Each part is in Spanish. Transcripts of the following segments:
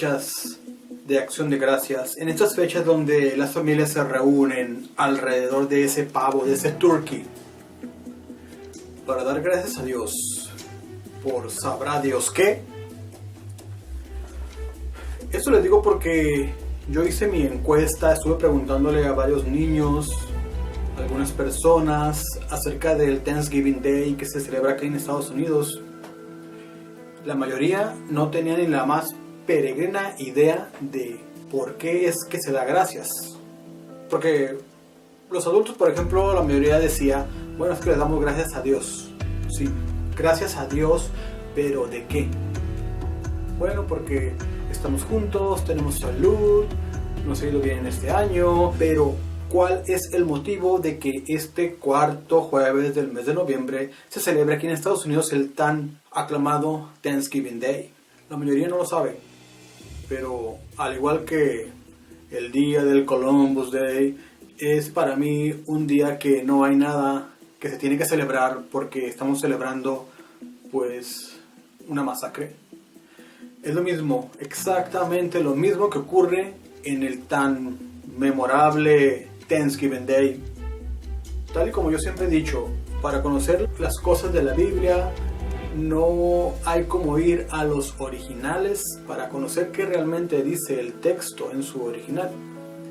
fechas de acción de gracias, en estas fechas donde las familias se reúnen alrededor de ese pavo, de ese turkey, para dar gracias a Dios por sabrá Dios qué. Esto les digo porque yo hice mi encuesta, estuve preguntándole a varios niños, algunas personas, acerca del Thanksgiving Day que se celebra aquí en Estados Unidos. La mayoría no tenía ni la más peregrina idea de por qué es que se da gracias. Porque los adultos, por ejemplo, la mayoría decía, bueno, es que le damos gracias a Dios. Sí, gracias a Dios, pero ¿de qué? Bueno, porque estamos juntos, tenemos salud, nos ha ido bien este año, pero ¿cuál es el motivo de que este cuarto jueves del mes de noviembre se celebre aquí en Estados Unidos el tan aclamado Thanksgiving Day? La mayoría no lo sabe, pero al igual que el día del Columbus Day, es para mí un día que no hay nada que se tiene que celebrar porque estamos celebrando pues una masacre. Es lo mismo, exactamente lo mismo que ocurre en el tan memorable Thanksgiving Day. Tal y como yo siempre he dicho, para conocer las cosas de la Biblia no hay como ir a los originales para conocer qué realmente dice el texto en su original.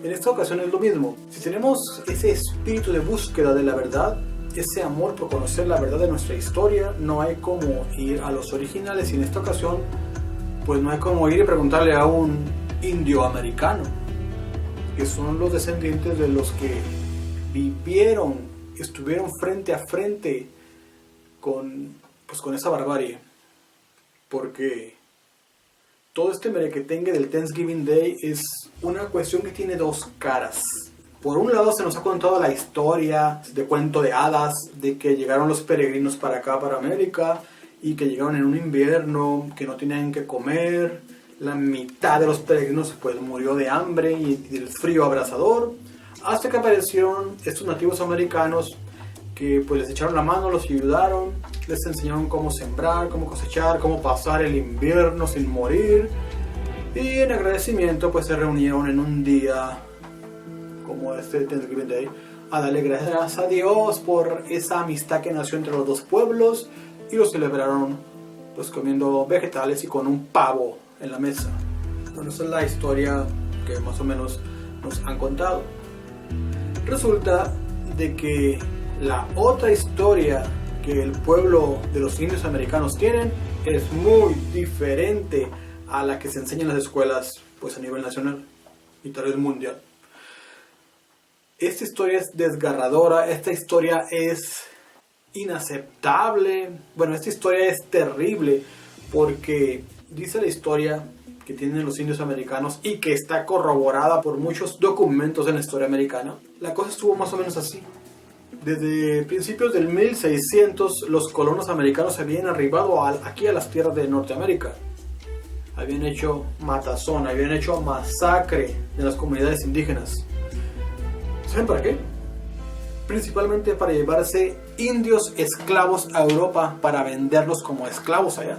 En esta ocasión es lo mismo. Si tenemos ese espíritu de búsqueda de la verdad, ese amor por conocer la verdad de nuestra historia, no hay como ir a los originales. Y en esta ocasión pues no hay como ir y preguntarle a un indio americano, que son los descendientes de los que vivieron, estuvieron frente a frente con esa barbarie. Porque todo este merequetengue del Thanksgiving Day es una cuestión que tiene dos caras. Por un lado se nos ha contado la historia de cuento de hadas, de que llegaron los peregrinos para acá, para América, y que llegaron en un invierno, que no tenían que comer. La mitad de los peregrinos pues murió de hambre y del frío abrasador, hasta que aparecieron estos nativos americanos que pues les echaron la mano, los ayudaron, les enseñaron cómo sembrar, cómo cosechar, cómo pasar el invierno sin morir, y en agradecimiento pues se reunieron en un día como este Thanksgiving Day a darle gracias a Dios por esa amistad que nació entre los dos pueblos, y lo celebraron pues comiendo vegetales y con un pavo en la mesa. Bueno, esa es la historia que más o menos nos han contado. Resulta de que la otra historia que el pueblo de los indios americanos tienen es muy diferente a la que se enseña en las escuelas pues a nivel nacional y tal vez mundial. Esta historia es desgarradora, esta historia es inaceptable. Bueno, esta historia es terrible porque dice la historia que tienen los indios americanos y que está corroborada por muchos documentos en la historia americana. La cosa estuvo más o menos así. Desde principios del 1600 los colonos americanos habían arribado aquí a las tierras de Norteamérica. Habían hecho matazón, habían hecho masacre de las comunidades indígenas. ¿Saben para qué? Principalmente para llevarse indios esclavos a Europa para venderlos como esclavos allá.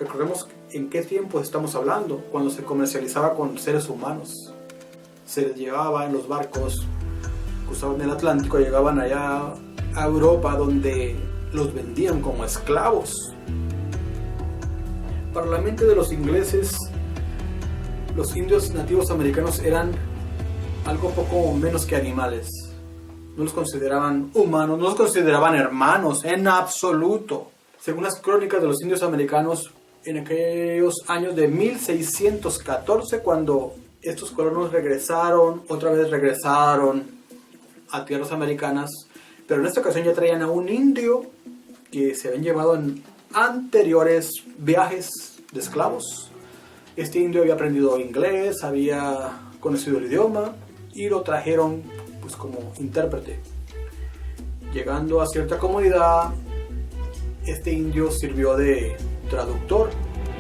Recordemos en qué tiempo estamos hablando, cuando se comercializaba con seres humanos. Se les llevaba en los barcos, cruzaban el Atlántico, llegaban allá a Europa, donde los vendían como esclavos. Para la mente de los ingleses, los indios nativos americanos eran algo poco menos que animales. No los consideraban humanos, no los consideraban hermanos en absoluto. Según las crónicas de los indios americanos, en aquellos años de 1614, cuando estos colonos otra vez regresaron a tierras americanas, pero en esta ocasión ya traían a un indio que se habían llevado en anteriores viajes de esclavos. Este indio había aprendido inglés, había conocido el idioma y lo trajeron pues como intérprete. Llegando a cierta comunidad, este indio sirvió de traductor.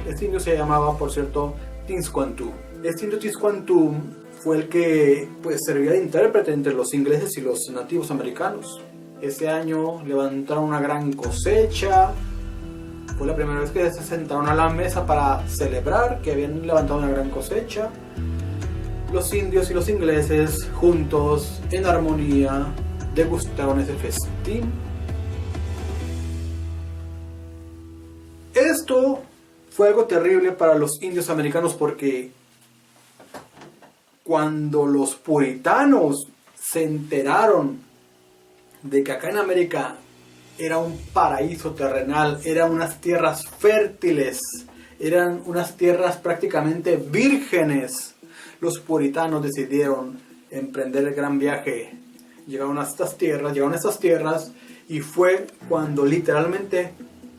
Este indio se llamaba, por cierto, Tisquantum. Este indio Tisquantum fue el que pues servía de intérprete entre los ingleses y los nativos americanos. Ese año levantaron una gran cosecha, Fue la primera vez que se sentaron a la mesa para celebrar que habían levantado una gran cosecha. Los indios y los ingleses juntos, en armonía, degustaron ese festín. Esto fue algo terrible para los indios americanos porque cuando los puritanos se enteraron de que acá en América era un paraíso terrenal, eran unas tierras fértiles, eran unas tierras prácticamente vírgenes, los puritanos decidieron emprender el gran viaje. Llegaron a estas tierras y fue cuando literalmente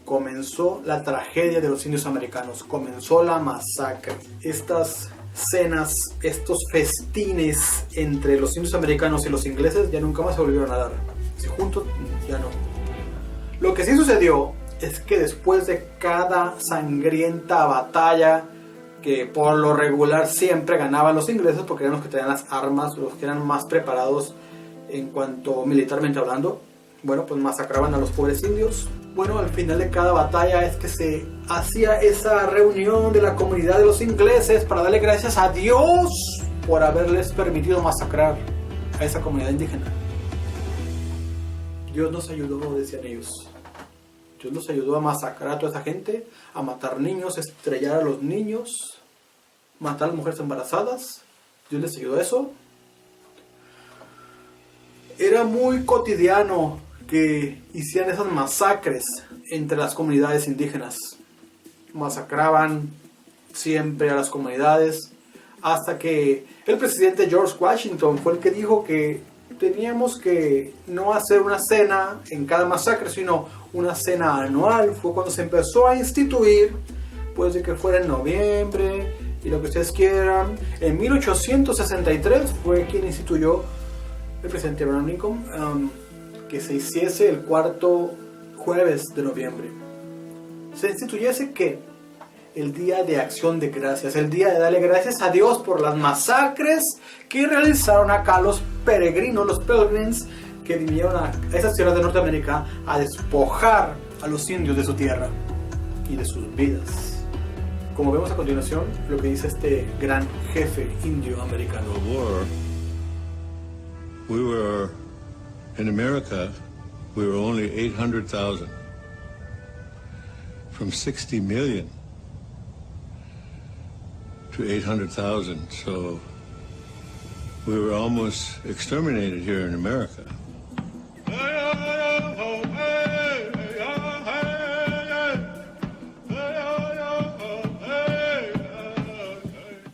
comenzó la tragedia de los indios americanos, comenzó la masacre. Estas cenas, estos festines entre los indios americanos y los ingleses ya nunca más se volvieron a dar. Si juntos, ya no. Lo que sí sucedió es que después de cada sangrienta batalla, que por lo regular siempre ganaban los ingleses porque eran los que tenían las armas, los que eran más preparados en cuanto militarmente hablando, bueno, pues masacraban a los pobres indios. Bueno, al final de cada batalla es que se hacía esa reunión de la comunidad de los ingleses para darle gracias a Dios por haberles permitido masacrar a esa comunidad indígena. Dios nos ayudó, decían ellos. Dios nos ayudó a masacrar a toda esa gente, a matar niños, estrellar a los niños, matar a las mujeres embarazadas. Dios les ayudó a eso. Era muy cotidiano que hicieran esas masacres entre las comunidades indígenas. Masacraban siempre a las comunidades hasta que el presidente George Washington fue el que dijo que teníamos que no hacer una cena en cada masacre, sino una cena anual. Fue cuando se empezó a instituir, pues de que fuera en noviembre y lo que ustedes quieran. En 1863 fue quien instituyó el presidente Abraham Lincoln que se hiciese el cuarto jueves de noviembre. Se instituyese que el día de acción de gracias, el día de darle gracias a Dios por las masacres que realizaron acá los peregrinos, los pilgrims que vinieron a esas tierras de Norteamérica a despojar a los indios de su tierra y de sus vidas. Como vemos a continuación, lo que dice este gran jefe indio americano. We were in America, we were only 800,000 from 60 million to 800,000, so we were almost exterminated here in America.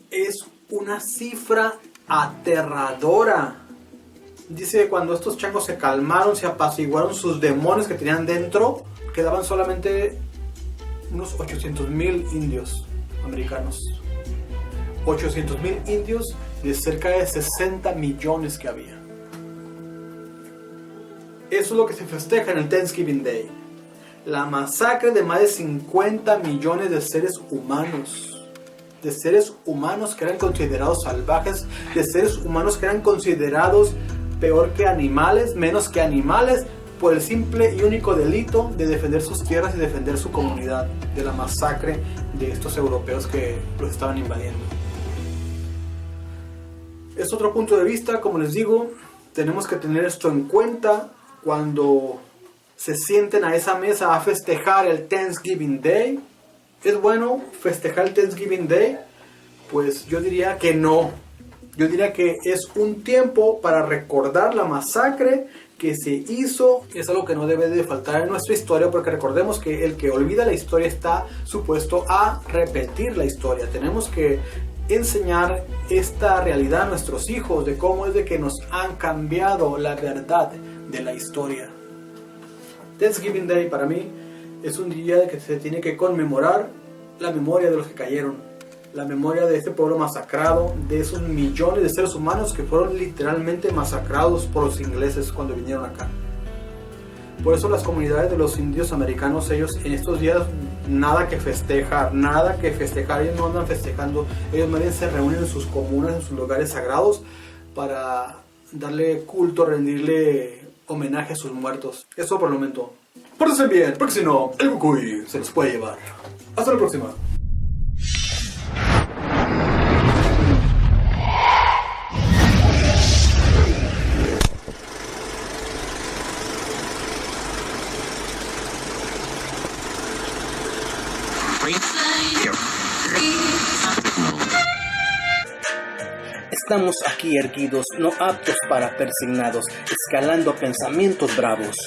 Es una cifra aterradora. Dice que cuando estos changos se calmaron, se apaciguaron sus demonios que tenían dentro, quedaban solamente unos 800,000 indios americanos. 800,000 indios de cerca de 60 millones que había. Eso es lo que se festeja en el Thanksgiving Day. La masacre de más de 50 millones de seres humanos. De seres humanos que eran considerados salvajes. De seres humanos que eran considerados peor que animales, menos que animales, por el simple y único delito de defender sus tierras y defender su comunidad de la masacre de estos europeos que los estaban invadiendo. Es otro punto de vista, como les digo, tenemos que tener esto en cuenta cuando se sienten a esa mesa a festejar el Thanksgiving Day. ¿Es bueno festejar el Thanksgiving Day? Pues yo diría que no. Yo diría que es un tiempo para recordar la masacre que se hizo. Es algo que no debe de faltar en nuestra historia, porque recordemos que el que olvida la historia está supuesto a repetir la historia. Tenemos que enseñar esta realidad a nuestros hijos de cómo es de que nos han cambiado la verdad de la historia. Thanksgiving Day para mí es un día de que se tiene que conmemorar la memoria de los que cayeron, la memoria de este pueblo masacrado, de esos millones de seres humanos que fueron literalmente masacrados por los ingleses cuando vinieron acá. Por eso las comunidades de los indios americanos, ellos en estos días nada que festejar, ellos no andan festejando, ellos más bien se reúnen en sus comunas, en sus lugares sagrados para darle culto, rendirle homenaje a sus muertos. Eso por el momento. Pórtense bien, porque si no, el Kukui se los puede llevar. Hasta la próxima. Estamos aquí erguidos, no aptos para persignados, escalando pensamientos bravos.